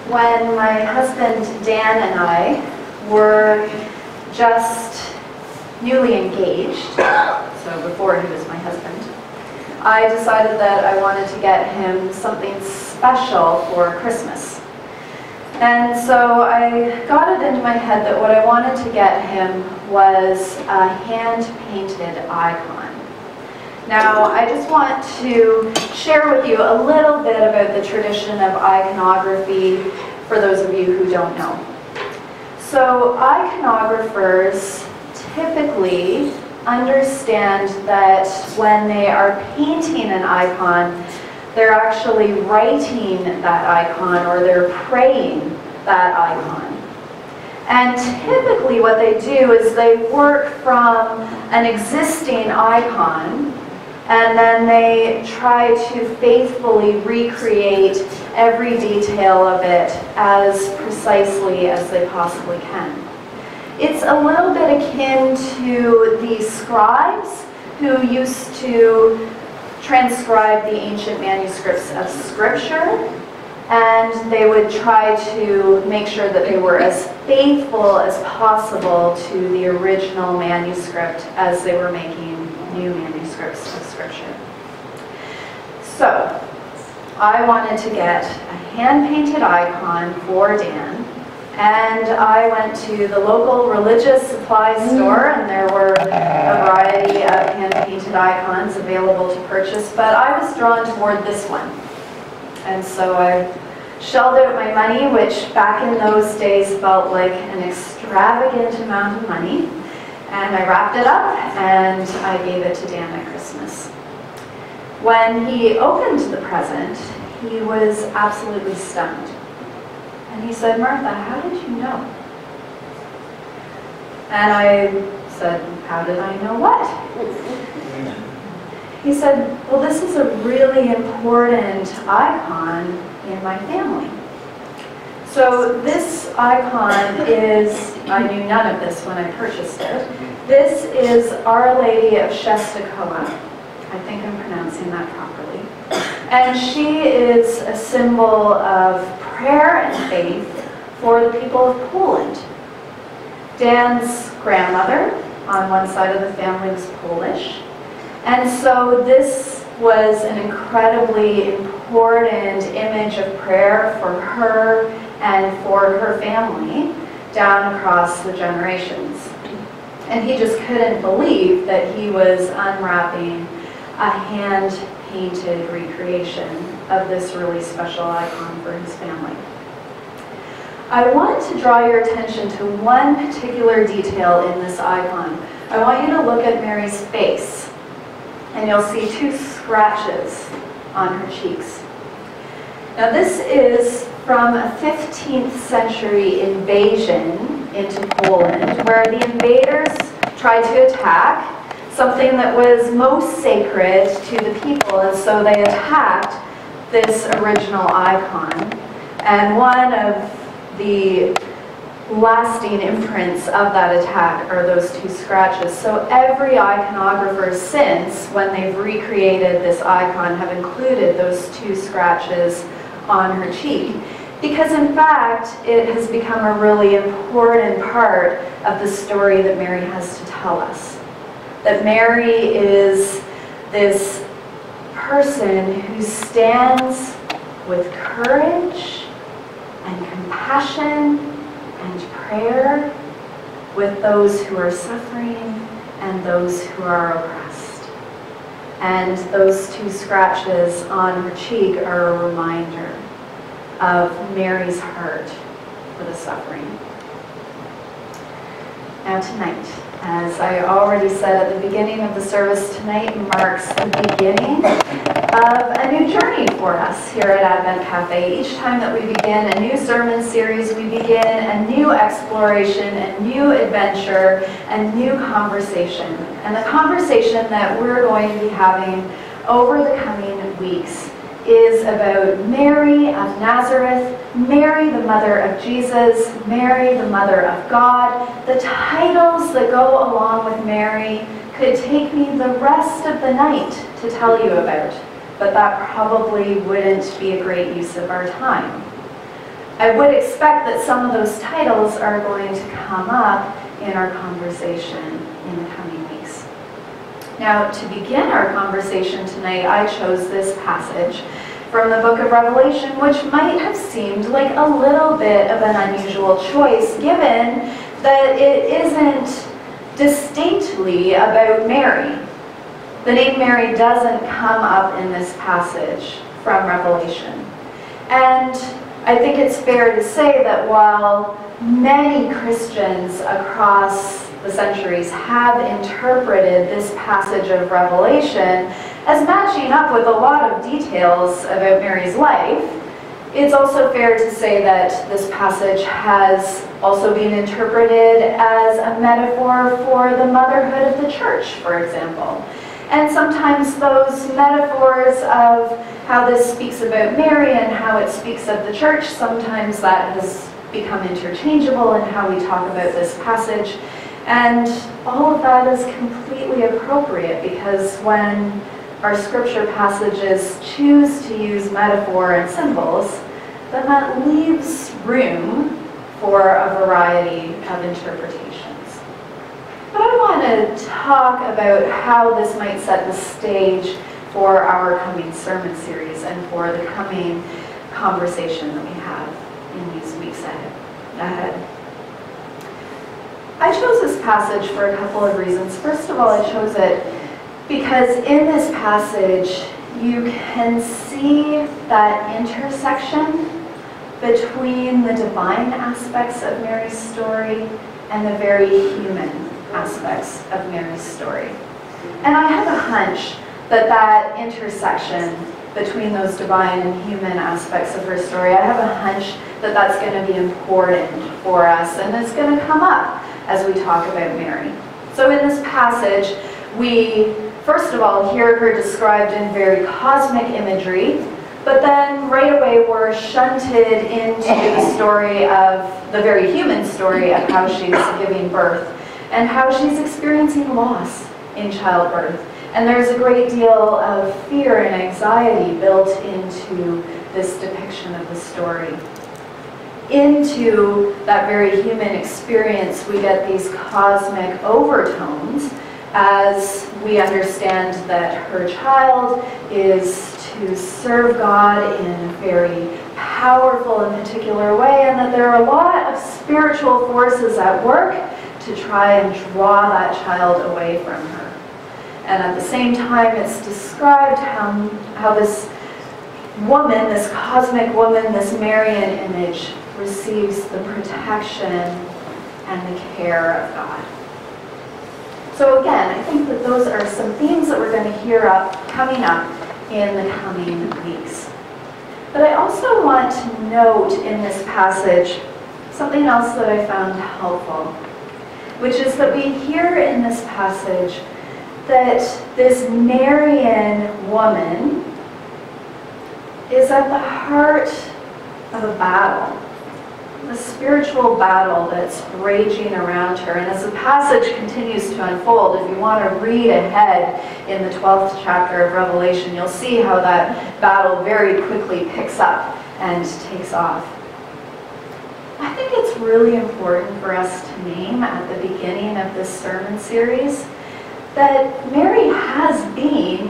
when my husband Dan and I were just newly engaged, so before he was my husband, I decided that I wanted to get him something special for Christmas. And so I got it into my head that what I wanted to get him was a hand-painted icon. Now, I just want to share with you a little bit about the tradition of iconography for those of you who don't know. So, iconographers typically understand that when they are painting an icon, they're actually writing that icon or they're praying that icon. And typically what they do is they work from an existing icon and then they try to faithfully recreate every detail of it as precisely as they possibly can. It's a little bit akin to the scribes who used to transcribe the ancient manuscripts of Scripture, and they would try to make sure that they were as faithful as possible to the original manuscript as they were making new manuscripts of Scripture. So, I wanted to get a hand-painted icon for Dan, and I went to the local religious supply store, and there were a variety of hand-painted icons available to purchase, but I was drawn toward this one. And so I shelled out my money, which back in those days felt like an extravagant amount of money, and I wrapped it up and I gave it to Dan at Christmas. When he opened the present, he was absolutely stunned. And he said, "Martha, how did you know?" And I said, "How did I know what?" He said, "Well, this is a really important icon in my family." So this icon is, I knew none of this when I purchased it. This is Our Lady of Czestochowa. I think I'm pronouncing that properly. And she is a symbol of prayer and faith for the people of Poland. Dan's grandmother on one side of the family was Polish. And so this was an incredibly important image of prayer for her and for her family down across the generations. And he just couldn't believe that he was unwrapping a hand-painted recreation of this really special icon for his family. I want to draw your attention to one particular detail in this icon. I want you to look at Mary's face, and you'll see two scratches on her cheeks. Now this is from a 15th century invasion into Poland, where the invaders tried to attack something that was most sacred to the people, and so they attacked this original icon. And one of the lasting imprints of that attack are those two scratches. So every iconographer since, when they've recreated this icon, have included those two scratches on her cheek, because in fact it has become a really important part of the story that Mary has to tell us. That Mary is this person who stands with courage and compassion and prayer with those who are suffering and those who are oppressed. And those two scratches on her cheek are a reminder of Mary's heart for the suffering. Now tonight, as I already said at the beginning of the service, tonight marks the beginning of a new journey for us here at Advent Cafe. Each time that we begin a new sermon series, we begin a new exploration, a new adventure, a new conversation. And the conversation that we're going to be having over the coming weeks is about Mary of Nazareth, Mary the mother of Jesus, Mary the mother of God. The titles that go along with Mary could take me the rest of the night to tell you about, but that probably wouldn't be a great use of our time. I would expect that some of those titles are going to come up in our conversation in the coming weeks. Now, to begin our conversation tonight, I chose this passage from the book of Revelation, which might have seemed like a little bit of an unusual choice, given that it isn't distinctly about Mary. The name Mary doesn't come up in this passage from Revelation. And I think it's fair to say that while many Christians across the centuries have interpreted this passage of Revelation as matching up with a lot of details about Mary's life, it's also fair to say that this passage has also been interpreted as a metaphor for the motherhood of the church, for example. And sometimes those metaphors of how this speaks about Mary and how it speaks of the church, sometimes that has become interchangeable in how we talk about this passage. And all of that is completely appropriate, because when our scripture passages choose to use metaphor and symbols, then that leaves room for a variety of interpretations. But I want to talk about how this might set the stage for our coming sermon series and for the coming conversation that we have in these weeks ahead. I chose this passage for a couple of reasons. First of all, I chose it because in this passage you can see that intersection between the divine aspects of Mary's story and the very human aspects of Mary's story. And I have a hunch that that intersection between those divine and human aspects of her story, I have a hunch that that's going to be important for us, and it's going to come up as we talk about Mary. So in this passage, we first of all hear her described in very cosmic imagery, but then right away we're shunted into the story of the very human story of how she's giving birth and how she's experiencing loss in childbirth. And there's a great deal of fear and anxiety built into this depiction of the story. Into that very human experience, we get these cosmic overtones as we understand that her child is to serve God in a very powerful and particular way, and that there are a lot of spiritual forces at work to try and draw that child away from her. And at the same time, it's described how this woman, this cosmic woman, this Marian image, receives the protection and the care of God. So again, I think that those are some themes that we're going to hear coming up in the coming weeks. But I also want to note in this passage something else that I found helpful, which is that we hear in this passage that this Marian woman is at the heart of a battle, a spiritual battle that's raging around her. And as the passage continues to unfold, if you want to read ahead in the 12th chapter of Revelation, you'll see how that battle very quickly picks up and takes off. I think it's really important for us to name at the beginning of this sermon series that Mary has been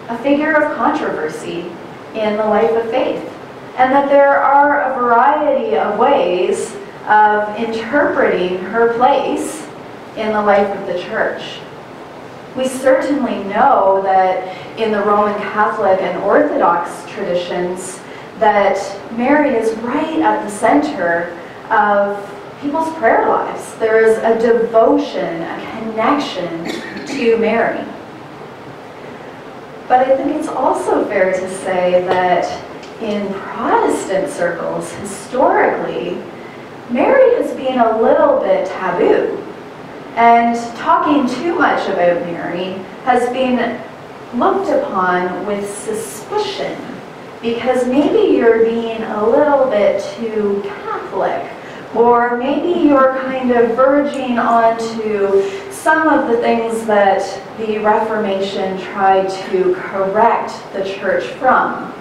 a figure of controversy in the life of faith, and that there are a variety of ways of interpreting her place in the life of the church. We certainly know that in the Roman Catholic and Orthodox traditions that Mary is right at the center of people's prayer lives. There is a devotion, a connection to Mary. But I think it's also fair to say that in Protestant circles, historically, Mary has been a little bit taboo. And talking too much about Mary has been looked upon with suspicion, because maybe you're being a little bit too Catholic, or maybe you're kind of verging onto some of the things that the Reformation tried to correct the church from.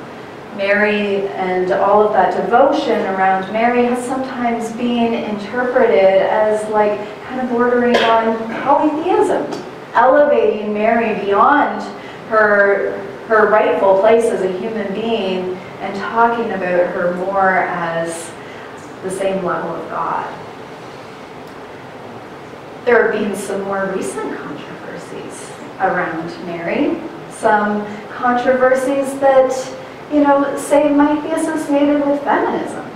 Mary and all of that devotion around Mary has sometimes been interpreted as like kind of bordering on polytheism, elevating Mary beyond her rightful place as a human being and talking about her more as the same level of God. There have been some more recent controversies around Mary, some controversies that, say might be associated with feminism.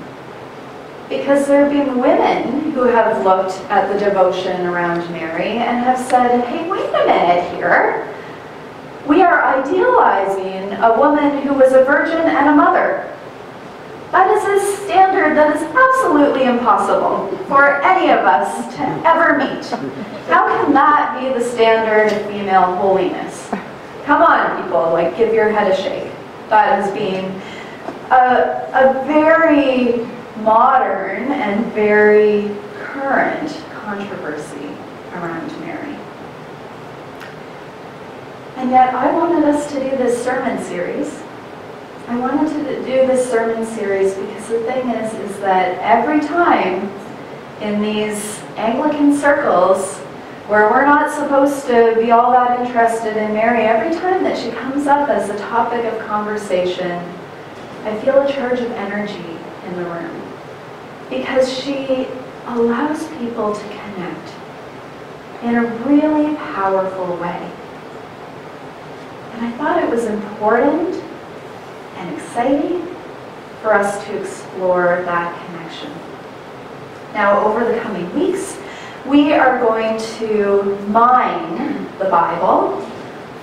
Because there have been women who have looked at the devotion around Mary and have said, hey, wait a minute here. We are idealizing a woman who was a virgin and a mother. That is a standard that is absolutely impossible for any of us to ever meet. How can that be the standard of female holiness? Come on, people, like, give your head a shake. That has been a very modern and very current controversy around Mary. And yet I wanted us to do this sermon series. I wanted to do this sermon series because the thing is that every time in these Anglican circles where we're not supposed to be all that interested in Mary, every time that she comes up as a topic of conversation, I feel a charge of energy in the room. Because she allows people to connect in a really powerful way. And I thought it was important and exciting for us to explore that connection. Now, over the coming weeks, we are going to mine the Bible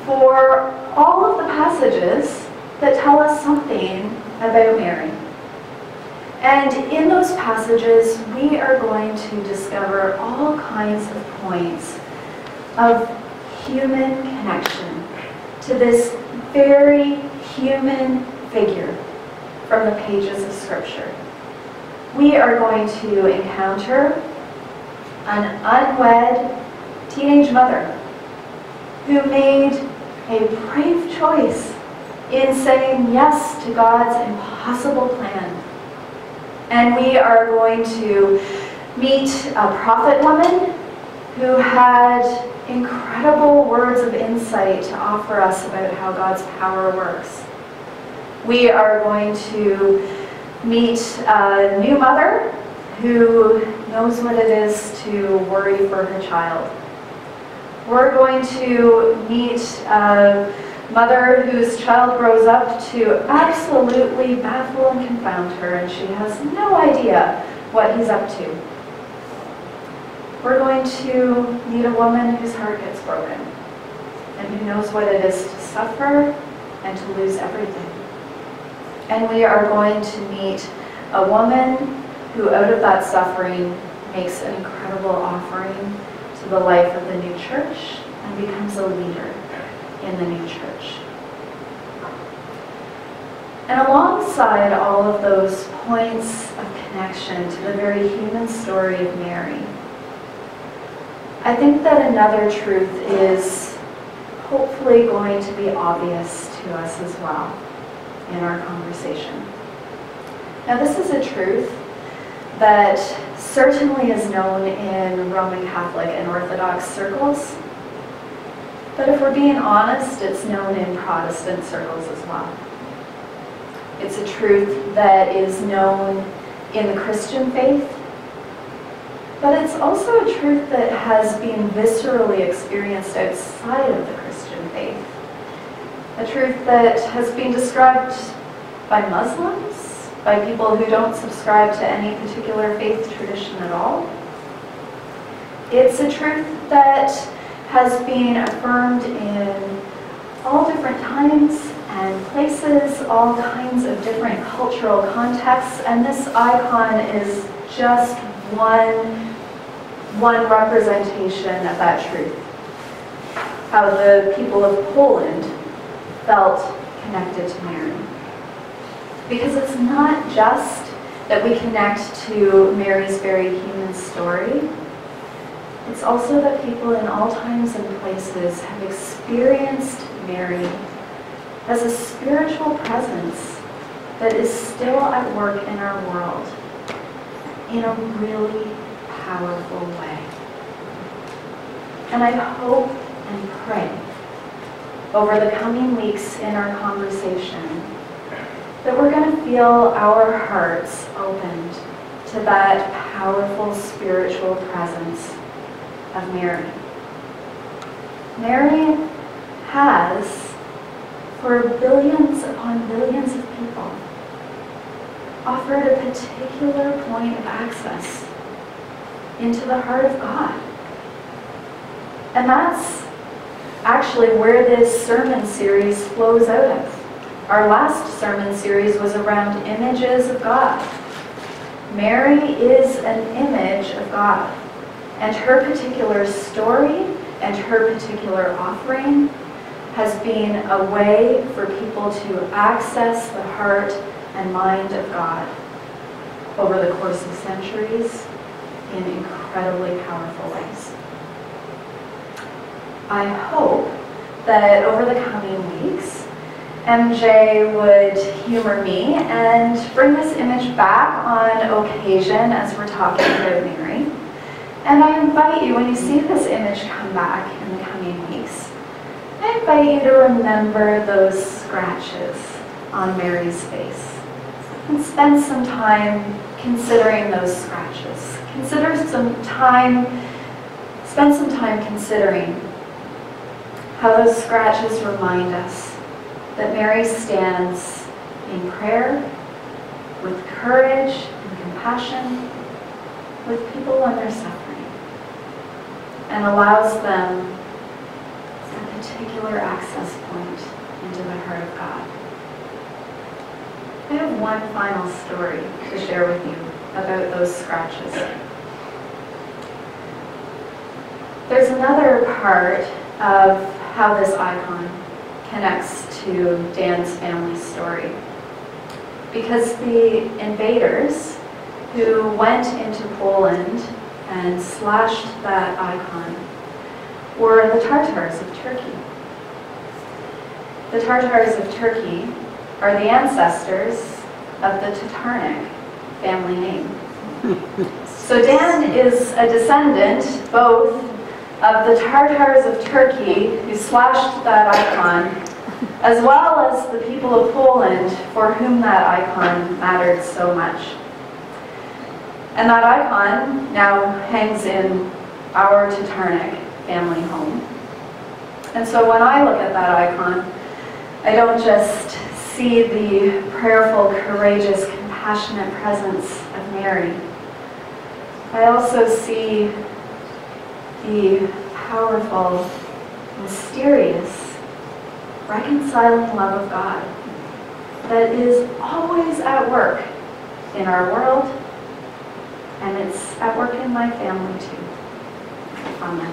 for all of the passages that tell us something about Mary. And in those passages, we are going to discover all kinds of points of human connection to this very human figure from the pages of Scripture. We are going to encounter an unwed teenage mother who made a brave choice in saying yes to God's impossible plan. And we are going to meet a prophet woman who had incredible words of insight to offer us about how God's power works. We are going to meet a new mother who knows what it is to worry for her child. We're going to meet a mother whose child grows up to absolutely baffle and confound her, and she has no idea what he's up to. We're going to meet a woman whose heart gets broken, and who knows what it is to suffer and to lose everything. And we are going to meet a woman who, out of that suffering, makes an incredible offering to the life of the new church and becomes a leader in the new church. And alongside all of those points of connection to the very human story of Mary, I think that another truth is hopefully going to be obvious to us as well in our conversation. Now, this is a truth that certainly is known in Roman Catholic and Orthodox circles, but if we're being honest, it's known in Protestant circles as well. It's a truth that is known in the Christian faith, but it's also a truth that has been viscerally experienced outside of the Christian faith. A truth that has been described by Muslims, by people who don't subscribe to any particular faith tradition at all. It's a truth that has been affirmed in all different times and places, all kinds of different cultural contexts, and this icon is just one representation of that truth. How the people of Poland felt connected to Mary. Because it's not just that we connect to Mary's very human story, it's also that people in all times and places have experienced Mary as a spiritual presence that is still at work in our world in a really powerful way. And I hope and pray over the coming weeks in our conversation that we're going to feel our hearts opened to that powerful spiritual presence of Mary. Mary has, for billions upon billions of people, offered a particular point of access into the heart of God. And that's actually where this sermon series flows out of. Our last sermon series was around images of God. Mary is an image of God, and her particular story and her particular offering has been a way for people to access the heart and mind of God over the course of centuries in incredibly powerful ways. I hope that over the coming weeks, MJ would humor me and bring this image back on occasion as we're talking about Mary. And I invite you, when you see this image come back in the coming weeks, I invite you to remember those scratches on Mary's face and spend some time considering those scratches. Spend some time considering how those scratches remind us that Mary stands in prayer, with courage and compassion, with people when they're suffering, and allows them a particular access point into the heart of God. I have one final story to share with you about those scratches. There's another part of how this icon connects to Dan's family story. Because the invaders who went into Poland and slashed that icon were the Tatars of Turkey. The Tatars of Turkey are the ancestors of the Tatarnic family name. So Dan is a descendant both of the Tatars of Turkey who slashed that icon, as well as the people of Poland for whom that icon mattered so much. And that icon now hangs in our Tatarnic family home. And so when I look at that icon, I don't just see the prayerful, courageous, compassionate presence of Mary. I also see the powerful, mysterious, reconciling love of God that is always at work in our world, and it's at work in my family too. Amen.